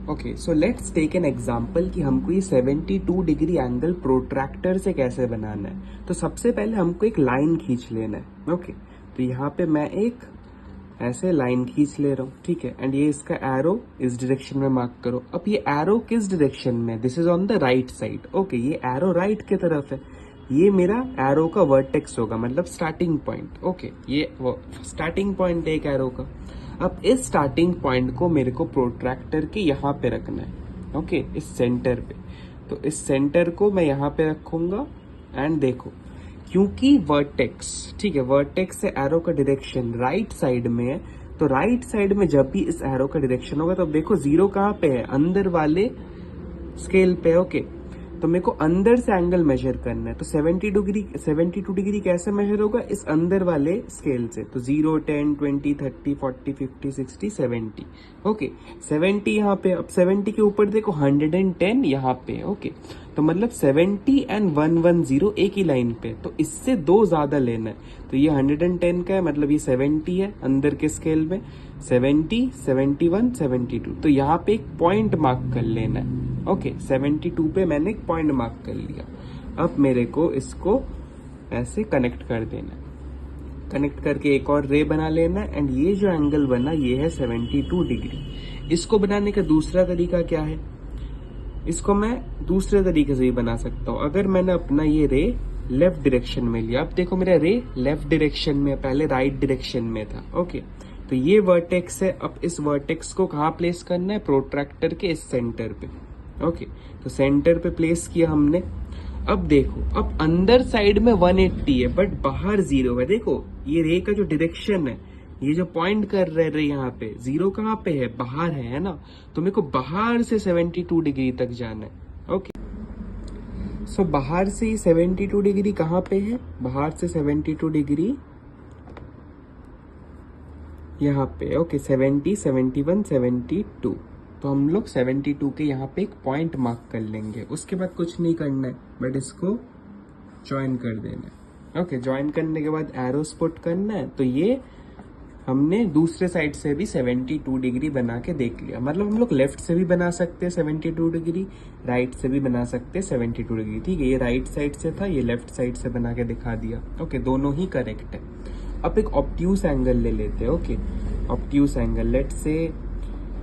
Okay, so let's take an example कि हमको ये 72 डिग्री एंगल प्रोट्रैक्टर से कैसे बनाना है। तो सबसे पहले हमको एक लाइन खींच लेना है। ओके, तो यहाँ पे मैं एक ऐसे लाइन खींच ले रहा हूँ, ठीक है। एंड ये इसका एरो इस डायरेक्शन में मार्क करो। अब ये एरो किस डायरेक्शन में? This is on the right side. Okay, ये एरो राइट की तरफ है। ये मेरा एरो का वर्टेक्स होगा, मतलब स्टार्टिंग पॉइंट। ओके, ये स्टार्टिंग पॉइंट है एक एरो का। अब इस स्टार्टिंग पॉइंट को मेरे को प्रोट्रैक्टर के यहाँ पे रखना है। ओके, इस सेंटर पे। तो इस सेंटर को मैं यहाँ पे रखूंगा। एंड देखो, क्योंकि वर्टेक्स, ठीक है, वर्टेक्स से एरो का डायरेक्शन राइट साइड में है, तो राइट साइड में जब भी इस एरो का डायरेक्शन होगा तो अब देखो जीरो कहाँ पे है? अंदर वाले स्केल पे। ओके, तो मेरे को अंदर से एंगल मेजर करना है। तो 72 डिग्री कैसे मेजर होगा? इस अंदर वाले स्केल से। तो 0, 10, 20, 30, 40, 50, 60, 70। ओके, 70 यहाँ पे। अब 70 के ऊपर देखो 110 यहाँ पे। ओके, तो मतलब 70 एंड 110 एक ही लाइन पे। तो इससे दो ज्यादा लेना है। तो ये 110 का है, मतलब ये 70 है अंदर के स्केल में। 70, 71, 72। तो यहाँ पे एक पॉइंट मार्क कर लेना है। ओके, 72 पे मैंने एक पॉइंट मार्क कर लिया। अब मेरे को इसको ऐसे कनेक्ट कर देना है। कनेक्ट करके एक और रे बना लेना है। एंड ये जो एंगल बना ये है 72 डिग्री। इसको बनाने का दूसरा तरीका क्या है? इसको मैं दूसरे तरीके से भी बना सकता हूँ। अगर मैंने अपना ये रे लेफ्ट डायरेक्शन में लिया, अब देखो मेरा रे लेफ्ट डायरेक्शन में, पहले राइट डायरेक्शन में था। ओके, तो ये वर्टेक्स है। अब इस वर्टेक्स को कहाँ प्लेस करना है? प्रोट्रैक्टर के इस सेंटर पे। ओके, तो सेंटर पे प्लेस किया हमने। अब देखो, अब अंदर साइड में 180 है बट बाहर 0 है। देखो ये रे का जो डायरेक्शन है, ये जो पॉइंट कर रहे रे यहाँ पे, 0 कहाँ पे है? बाहर है ना। तो मेरे को बाहर से 72 डिग्री तक जाना है। ओके, सो बाहर से 72 डिग्री कहाँ पे है? बाहर से 72 डिग्री यहाँ पे। ओके, 70, 71, 72। तो हम लोग 72 के यहाँ पे एक पॉइंट मार्क कर लेंगे। उसके बाद कुछ नहीं करना है, बट इसको ज्वाइन कर देना है। ओके, ज्वाइन करने के बाद एरोस पुट करना है। तो ये हमने दूसरे साइड से भी 72 डिग्री बना के देख लिया। मतलब हम लोग लेफ्ट से भी बना सकते हैं 72 डिग्री, राइट से भी बना सकते हैं 72 डिग्री। ठीक है, ये राइट साइड से था, ये लेफ्ट साइड से बना के दिखा दिया। ओके, दोनों ही करेक्ट है। अब एक ऑब्ट्यूस एंगल ले लेते हैं। Okay, obtuse angle let's say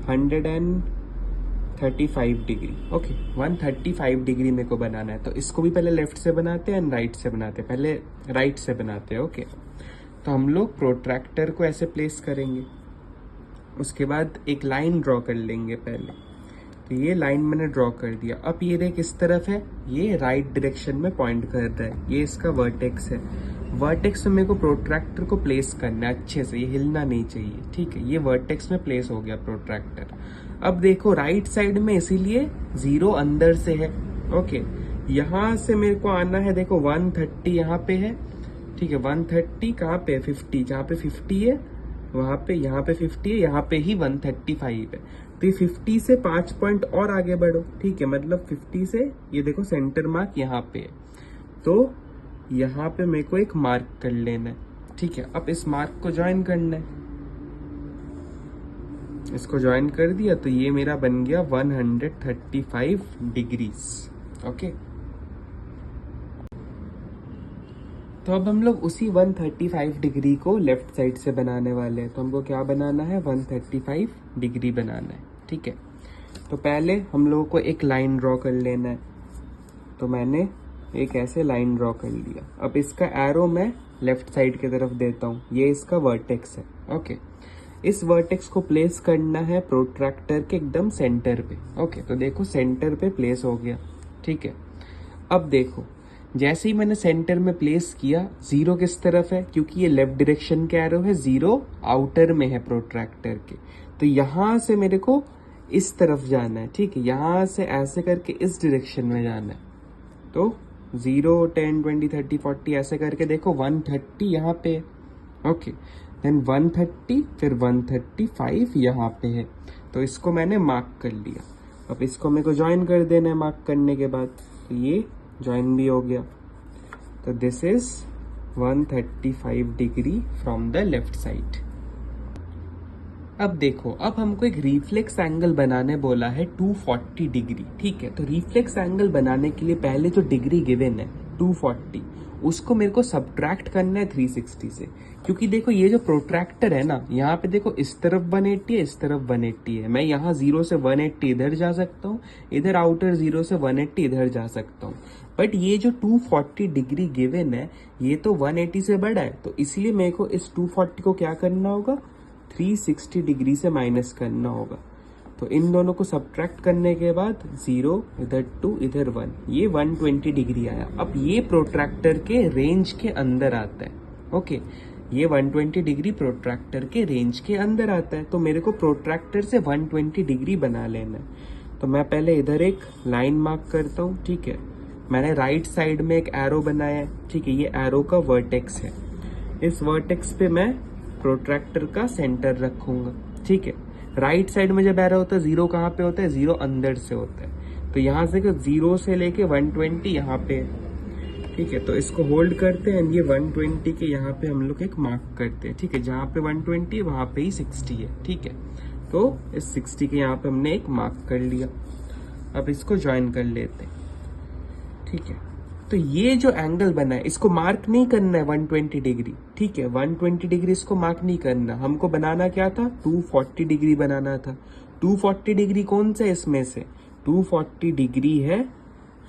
135 degree. Okay, 135 degree मेरे को बनाना है। तो इसको भी पहले लेफ्ट से बनाते हैं एंड राइट से बनाते हैं। पहले राइट से बनाते हैं। ओके, तो हम लोग प्रोट्रैक्टर को ऐसे प्लेस करेंगे। उसके बाद एक लाइन ड्रॉ कर लेंगे पहले। तो ये लाइन मैंने ड्रॉ कर दिया। अब ये रे किस तरफ है? ये राइट डायरेक्शन में पॉइंट कर रहा है। ये इसका वर्टेक्स है। वर्टेक्स में मेरे को प्रोट्रैक्टर को प्लेस करना है अच्छे से, ये हिलना नहीं चाहिए। ठीक है, ये वर्टेक्स में प्लेस हो गया प्रोट्रैक्टर। अब देखो राइट साइड में, इसीलिए 0 अंदर से है। ओके, यहां से मेरे को आना है। देखो 130 यहाँ पे है। ठीक है, 130 कहाँ पे? 50, जहाँ पे 50 है वहां पे, यहाँ पे 50 है, यहाँ पे ही 135 है। तो ये 50 से 5 पॉइंट और आगे बढ़ो। ठीक है, मतलब 50 से ये देखो सेंटर मार्क यहाँ पे है। तो यहाँ पे मेरे को एक मार्क कर लेना है। ठीक है, अब इस मार्क को ज्वाइन करना है। इसको ज्वाइन कर दिया तो ये मेरा बन गया 135 डिग्रीज। ओके, तो अब हम लोग उसी 135 डिग्री को लेफ्ट साइड से बनाने वाले हैं। तो हमको क्या बनाना है? 135 डिग्री बनाना है। ठीक है, तो पहले हम लोगों को एक लाइन ड्रॉ कर लेना है। तो मैंने एक ऐसे लाइन ड्रॉ कर लिया। अब इसका एरो मैं लेफ्ट साइड की तरफ देता हूँ। ये इसका वर्टेक्स है। ओके, इस वर्टेक्स को प्लेस करना है प्रोट्रैक्टर के एकदम सेंटर पे। ओके, तो देखो सेंटर पे प्लेस हो गया। ठीक है, अब देखो जैसे ही मैंने सेंटर में प्लेस किया, 0 किस तरफ है? क्योंकि ये लेफ्ट डायरेक्शन के एरो है, 0 आउटर में है प्रोट्रैक्टर के। तो यहां से मेरे को इस तरफ जाना है। ठीक है, यहां से ऐसे करके इस डायरेक्शन में जाना है। तो 0, 10, 20, 30, 40 ऐसे करके देखो 130 यहाँ पे। ओके, देन 130, फिर 135 यहाँ पे है। तो इसको मैंने मार्क कर लिया। अब इसको मेरे को ज्वाइन कर देना है मार्क करने के बाद। तो ये ज्वाइन भी हो गया। तो this is 135 degree from the left side. अब देखो, अब हमको एक रिफ्लेक्स एंगल बनाने बोला है 240 डिग्री, ठीक है। तो रिफ्लेक्स एंगल बनाने के लिए पहले जो डिग्री गिवन है 240, उसको मेरे को सब्ट्रैक्ट करना है 360 से, क्योंकि देखो ये जो प्रोट्रैक्टर है ना, यहाँ पे देखो इस तरफ 180 है, इस तरफ 180 है। मैं यहाँ 0 से 180 इधर जा सकता हूँ, इधर आउटर 0 से 180 इधर जा सकता हूँ। बट ये जो 240 डिग्री गिवन है, ये तो 180 से बड़ा है, तो इसलिए मेरे को इस 240 को क्या करना होगा, 360 डिग्री से माइनस करना होगा। तो इन दोनों को सब्ट्रैक्ट करने के बाद 0 इधर 2 इधर 1, ये 120 डिग्री आया। अब ये प्रोट्रैक्टर के रेंज के अंदर आता है। ओके, ये 120 डिग्री प्रोट्रैक्टर के रेंज के अंदर आता है। तो मेरे को प्रोट्रैक्टर से 120 डिग्री बना लेना है। तो मैं पहले इधर एक लाइन मार्क करता हूँ, ठीक है। मैंने राइट साइड में एक एरो बनाया है, ठीक है। ये एरो का वर्टेक्स है। इस वर्टेक्स पे मैं प्रोट्रैक्टर का सेंटर रखूंगा, ठीक है। राइट साइड में जब एरो होता है, 0 कहाँ पे होता है, 0 अंदर से होता है। तो यहाँ से 0 से लेके 120 यहाँ पे, ठीक है। तो इसको होल्ड करते हैं, ये 120 के यहाँ पे हम लोग एक मार्क करते हैं, ठीक है। जहाँ पे 120 है वहां पे ही 60 है, ठीक है। तो इस 60 के यहाँ पे हमने एक मार्क कर लिया। अब इसको ज्वाइन कर लेते हैं, ठीक है। तो ये जो एंगल बना है, इसको मार्क नहीं करना है 120 डिग्री, ठीक है। 120 डिग्री इसको मार्क नहीं करना, हमको बनाना क्या था, 240 डिग्री बनाना था। 240 डिग्री कौन सा है इसमें से, 240 डिग्री है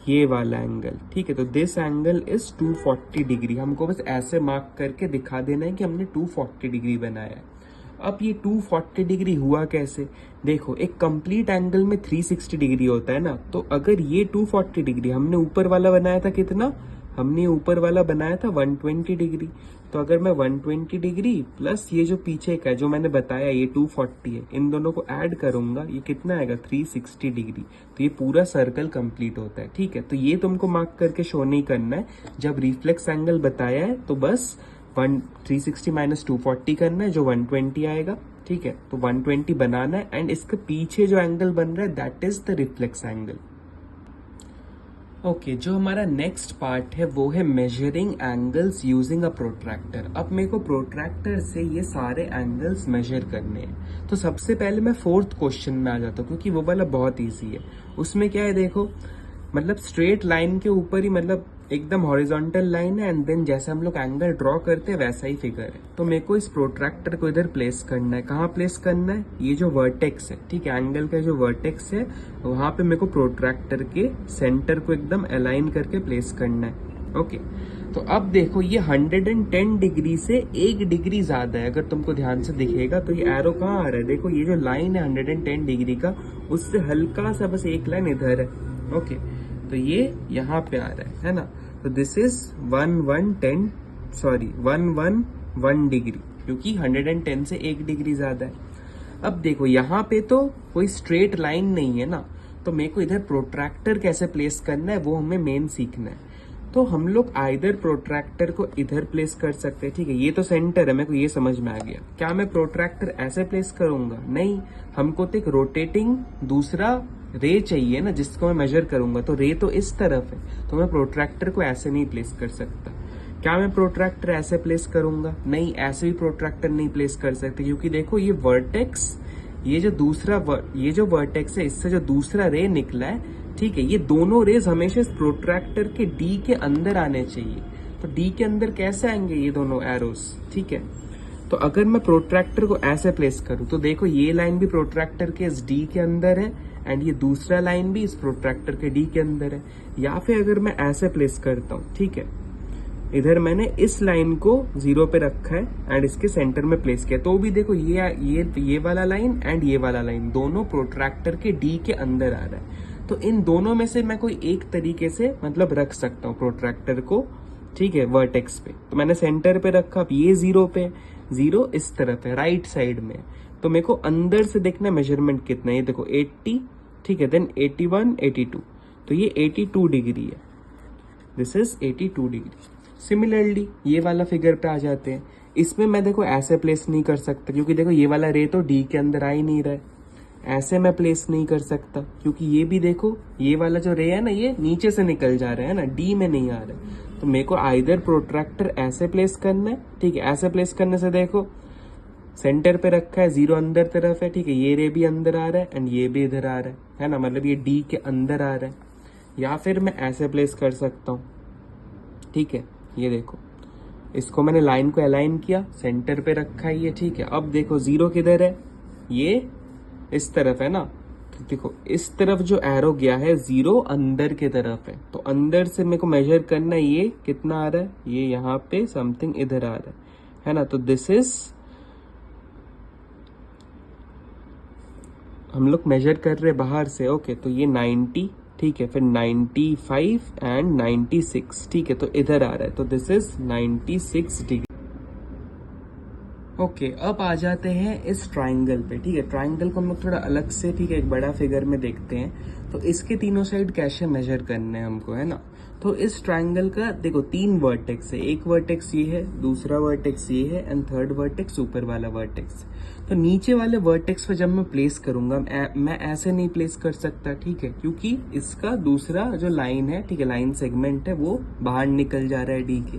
ये वाला एंगल, ठीक है। तो दिस एंगल इज 240 डिग्री। हमको बस ऐसे मार्क करके दिखा देना है कि हमने 240 डिग्री बनाया है। अब ये 240 डिग्री हुआ कैसे, देखो एक कंप्लीट एंगल में 360 डिग्री होता है ना। तो अगर ये 240 डिग्री, हमने ऊपर वाला बनाया था कितना, हमने ऊपर वाला बनाया था 120 डिग्री। तो अगर मैं 120 डिग्री प्लस ये जो पीछे का जो मैंने बताया ये 240 है, इन दोनों को ऐड करूंगा, ये कितना आएगा 360 डिग्री। तो ये पूरा सर्कल कंप्लीट होता है, ठीक है। तो ये तुमको मार्क करके शो नहीं करना है। जब रिफ्लेक्स एंगल बताया है तो बस 360 माइनस 240 करना है, जो 120 आएगा, ठीक है। तो 120 बनाना है एंड इसके पीछे जो एंगल बन रहा है that is the reflex angle. Okay, जो हमारा नेक्स्ट पार्ट है वो है measuring angles using a protractor. अब मेरे को प्रोट्रैक्टर से ये सारे एंगल्स मेजर करने हैं। तो सबसे पहले मैं 4th क्वेश्चन में आ जाता हूँ, क्योंकि वो वाला बहुत ईजी है। उसमें क्या है, देखो मतलब स्ट्रेट लाइन के ऊपर ही, मतलब एकदम हॉरिजॉन्टल लाइन है एंड देन जैसे हम लोग एंगल ड्रॉ करते हैं वैसा ही फिगर है। तो मेरे को इस प्रोट्रैक्टर को इधर प्लेस करना है। कहाँ प्लेस करना है, ये जो वर्टेक्स है, ठीक है, एंगल का जो वर्टेक्स है वहां पे मेरे को प्रोट्रैक्टर के सेंटर को एकदम अलाइन करके प्लेस करना है। ओके, तो अब देखो ये 110 डिग्री से 1 डिग्री ज्यादा है। अगर तुमको ध्यान से दिखेगा तो ये एरो कहाँ आ रहा है, देखो ये जो लाइन है 110 डिग्री का, उससे हल्का सा बस एक लाइन इधर है। ओके, तो ये यहाँ पे आ रहा है ना। तो दिस इज 111 डिग्री, क्योंकि 110 से 1 डिग्री ज्यादा है। अब देखो यहाँ पे तो कोई स्ट्रेट लाइन नहीं है ना, तो मेरे को इधर प्रोट्रैक्टर कैसे प्लेस करना है वो हमें मेन सीखना है। तो हम लोग आइदर प्रोट्रैक्टर को इधर प्लेस कर सकते हैं, ठीक है। ये तो सेंटर है, मेरे को ये समझ में आ गया। क्या मैं प्रोट्रैक्टर ऐसे प्लेस करूंगा, नहीं, हमको तो एक रोटेटिंग दूसरा रे चाहिए ना जिसको मैं मेजर करूंगा। तो रे तो इस तरफ है, तो मैं प्रोट्रैक्टर को ऐसे नहीं प्लेस कर सकता। क्या मैं प्रोट्रैक्टर ऐसे प्लेस करूंगा, नहीं, ऐसे भी प्रोट्रैक्टर नहीं प्लेस कर सकते, क्योंकि देखो ये वर्टेक्स, ये जो वर्टेक्स है, इससे जो दूसरा रे निकला है, ठीक है, ये दोनों रेज हमेशा इस प्रोट्रैक्टर के डी के अंदर आने चाहिए। तो डी के अंदर कैसे आएंगे ये दोनों एरोस, ठीक है। तो अगर मैं प्रोट्रैक्टर को ऐसे प्लेस करूं तो देखो ये लाइन भी प्रोट्रैक्टर के इस डी के अंदर है एंड ये दूसरा लाइन भी इस प्रोट्रैक्टर के डी के अंदर है। या फिर अगर मैं ऐसे प्लेस करता हूं, ठीक है, इधर मैंने इस लाइन को 0 पे रखा है एंड इसके सेंटर में प्लेस किया, तो भी देखो ये वाला लाइन एंड ये वाला लाइन दोनों प्रोट्रैक्टर के डी के अंदर आ रहा है। तो इन दोनों में से मैं कोई एक तरीके से मतलब रख सकता हूँ प्रोट्रैक्टर को, ठीक है, वर्टेक्स पे। तो मैंने सेंटर पे रखा, अब ये 0 पे, 0 इस तरफ है, राइट साइड में। तो मेरे को अंदर से देखना मेजरमेंट कितना है, ये देखो 80, ठीक है, देन 81, 82, तो ये 82 डिग्री है। This is 82 degree. सिमिलरली ये वाला फिगर पे आ जाते हैं। इसमें मैं देखो ऐसे प्लेस नहीं कर सकता, क्योंकि देखो ये वाला रे तो डी के अंदर आ ही नहीं रहा है। ऐसे मैं प्लेस नहीं कर सकता, क्योंकि ये भी देखो ये वाला जो रे है ना, ये नीचे से निकल जा रहा है ना, डी में नहीं आ रहा है। तो मेरे को आइदर प्रोट्रैक्टर ऐसे प्लेस करना है, ठीक है। ऐसे प्लेस करने से देखो सेंटर पे रखा है, 0 अंदर तरफ है, ठीक है, ये रे भी अंदर आ रहा है एंड ये भी इधर आ रहा है ना, मतलब ये डी के अंदर आ रहा है। या फिर मैं ऐसे प्लेस कर सकता हूँ, ठीक है, ये देखो, इसको मैंने लाइन को अलाइन किया, सेंटर पे रखा है ये, ठीक है। अब देखो 0 किधर है, ये इस तरफ है ना, तो देखो इस तरफ जो एरो गया है 0 अंदर के तरफ है, तो अंदर से मेरे को मेजर करना है ये कितना आ रहा है, ये यहाँ पे समथिंग इधर आ रहा है ना। तो दिस इज, हम लोग मेजर कर रहे बाहर से, ओके, तो ये 90, ठीक है, फिर 95 एंड 96, ठीक है, तो इधर आ रहा है, तो दिस इज 96 डिग्री। ओके, अब आ जाते हैं इस ट्राइंगल पे, ठीक है। ट्राइंगल को हम लोग थोड़ा अलग से, ठीक है, एक बड़ा फिगर में देखते हैं। तो इसके तीनों साइड कैसे मेजर करने हैं हमको, है ना। तो इस ट्राइंगल का देखो 3 वर्टेक्स है, एक वर्टेक्स ये है, दूसरा वर्टेक्स ये है एंड थर्ड वर्टेक्स ऊपर वाला वर्टेक्स। तो नीचे वाले वर्टेक्स पे जब मैं प्लेस करूंगा, मैं ऐसे नहीं प्लेस कर सकता, ठीक है, क्योंकि इसका दूसरा जो लाइन है, ठीक है, लाइन सेगमेंट है, वो बाहर निकल जा रहा है डी के।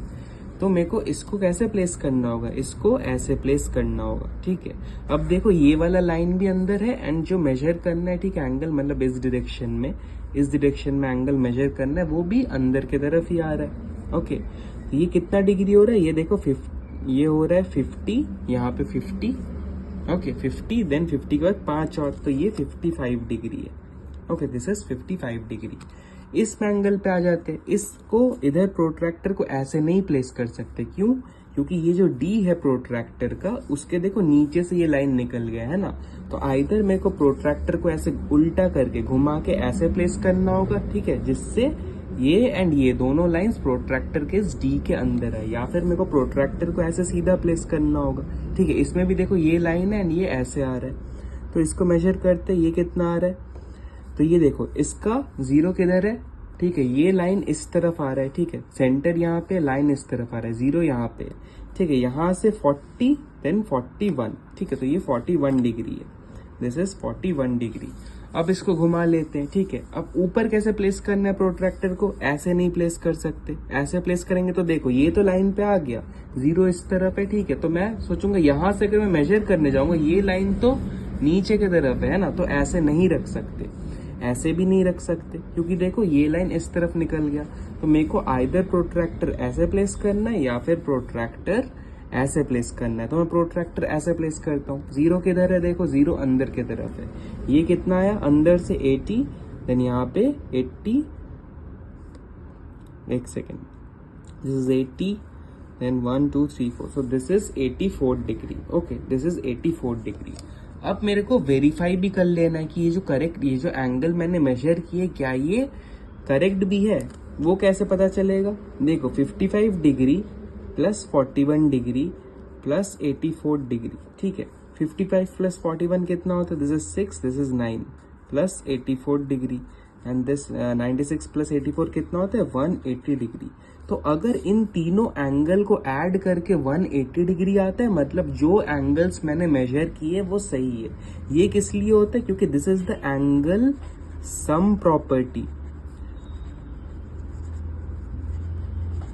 तो मेरे को इसको कैसे प्लेस करना होगा, इसको ऐसे प्लेस करना होगा, ठीक है। अब देखो ये वाला लाइन भी अंदर है एंड जो मेजर करना है, ठीक है, एंगल, मतलब इस डायरेक्शन में एंगल मेजर करना है, वो भी अंदर की तरफ ही आ रहा है। ओके, तो ये कितना डिग्री हो रहा है, ये देखो ये हो रहा है 50, यहाँ पे 50, ओके 50, देन 50 के बाद 5 और, तो ये 55 डिग्री है। Okay, this is 55 degree. इस एंगल पे आ जाते हैं, इसको इधर प्रोट्रैक्टर को ऐसे नहीं प्लेस कर सकते, क्यों, क्योंकि ये जो डी है प्रोट्रैक्टर का, उसके देखो नीचे से ये लाइन निकल गया है ना। तो आइदर मेरे को प्रोट्रैक्टर को ऐसे उल्टा करके घुमा के ऐसे प्लेस करना होगा, ठीक है, जिससे ये एंड ये दोनों लाइंस प्रोट्रैक्टर के इस डी के अंदर है, या फिर मेरे को प्रोट्रैक्टर को ऐसे सीधा प्लेस करना होगा, ठीक है। इसमें भी देखो ये लाइन है एंड ये ऐसे आ रहा है, तो इसको मेजर करते ये कितना आ रहा है, तो ये देखो इसका 0 किधर है, ठीक है, ये लाइन इस तरफ आ रहा है, ठीक है, सेंटर यहाँ पे, लाइन इस तरफ आ रहा है, 0 यहाँ पे, ठीक है, यहाँ से 40 देन 41, ठीक है, तो ये 41 डिग्री है, दिस इज 41 डिग्री। अब इसको घुमा लेते हैं, ठीक है। अब ऊपर कैसे प्लेस करना है प्रोट्रैक्टर को, ऐसे नहीं प्लेस कर सकते, ऐसे प्लेस करेंगे तो देखो ये तो लाइन पे आ गया, 0 इस तरफ है, ठीक है, तो मैं सोचूंगा यहाँ से अगर मैं मेजर करने जाऊंगा, ये लाइन तो नीचे की तरफ है ना, तो ऐसे नहीं रख सकते, ऐसे भी नहीं रख सकते, क्योंकि देखो ये लाइन इस तरफ निकल गया। तो मेरे को आइदर प्रोट्रैक्टर ऐसे प्लेस करना है या फिर प्रोट्रैक्टर ऐसे प्लेस करना है, तो मैं प्रोट्रैक्टर ऐसे प्लेस करता हूँ। 0 किधर है, देखो 0 अंदर की तरफ है, ये कितना आया अंदर से 80, देन यहाँ पे 80, एक second, this is 80, then 1 2 3 4, so this is 84 degree. Okay, this is 84 degree. अब मेरे को वेरीफाई भी कर लेना है कि ये जो एंगल मैंने मेजर किए, क्या ये करेक्ट भी है। वो कैसे पता चलेगा, देखो 55 degree plus 41 degree plus 84 degree, ठीक है, 55 प्लस 41 कितना होता है, this is 6, this is 9 plus 84 degree and this 96 plus 84 कितना होता है, 180 डिग्री। तो अगर इन तीनों एंगल को ऐड करके 180 डिग्री आता है, मतलब जो एंगल्स मैंने मेजर किए वो सही है। ये किस लिए होता है, क्योंकि this is the angle sum property,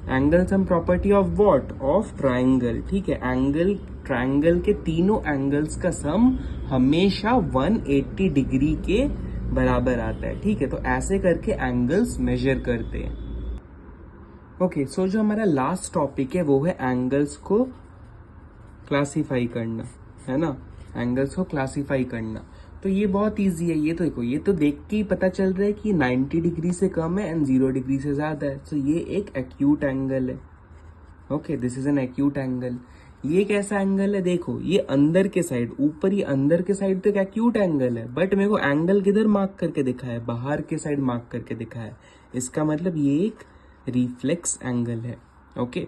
angle sum property of what, of triangle, ठीक है। एंगल, ट्राइंगल के तीनों एंगल्स का सम हमेशा 180 डिग्री के बराबर आता है, ठीक है। तो ऐसे करके एंगल्स मेजर करते हैं। ओके, सो जो हमारा लास्ट टॉपिक है वो है एंगल्स को क्लासिफाई करना, है ना, एंगल्स को क्लासिफाई करना। तो ये बहुत इजी है, ये तो देखो, ये तो देख के ही पता चल रहा है कि 90 डिग्री से कम है एंड 0 डिग्री से ज्यादा है, तो ये एक एक्यूट एंगल है। Okay, this is an acute angle. ये कैसा एंगल है, देखो ये अंदर के साइड, ऊपर ही अंदर के साइड तो एक एक्यूट एंगल है, बट मेरे को एंगल किधर मार्क करके दिखा है, बाहर के साइड मार्क करके दिखा है, इसका मतलब ये एक रिफ्लेक्स एंगल है। ओके,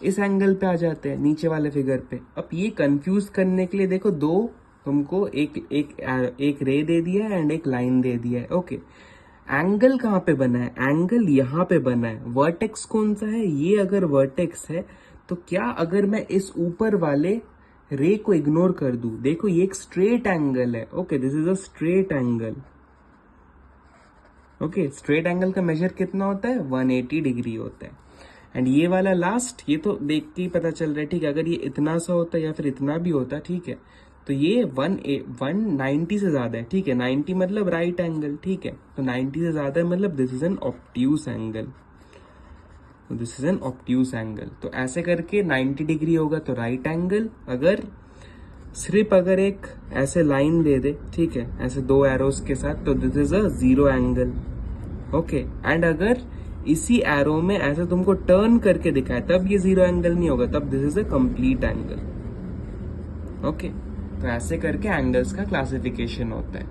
इस एंगल पे आ जाते हैं, नीचे वाले फिगर पे। अब ये कंफ्यूज करने के लिए देखो दो तुमको एक रे दे दिया है एंड एक लाइन दे दिया है। ओके, एंगल कहाँ पे बना है, एंगल यहाँ पे बना है, वर्टेक्स कौन सा है, ये अगर वर्टेक्स है तो क्या अगर मैं इस ऊपर वाले रे को इग्नोर कर दूं, देखो ये एक स्ट्रेट एंगल है। Okay, this is a straight angle. Okay, straight angle का मेजर कितना होता है, 180 डिग्री होता है। एंड ये वाला लास्ट, ये तो देख के ही पता चल रहा है, ठीक है। अगर ये इतना सा होता या फिर इतना भी होता, ठीक है, तो ये 190 से ज्यादा है, ठीक है। 90 मतलब राइट एंगल, ठीक है। तो 90 से ज्यादा है मतलब this is an obtuse angle, this is an obtuse angle. तो ऐसे करके 90 डिग्री होगा तो राइट एंगल। अगर सिर्फ अगर एक ऐसे लाइन दे दे, ठीक है, ऐसे दो एरोस के साथ, तो this is a zero angle, okay. And अगर इसी एरो में ऐसे तुमको टर्न करके दिखाए तब ये जीरो एंगल नहीं होगा, तब this is a complete angle, okay. तो ऐसे करके एंगल्स का क्लासिफिकेशन होता है।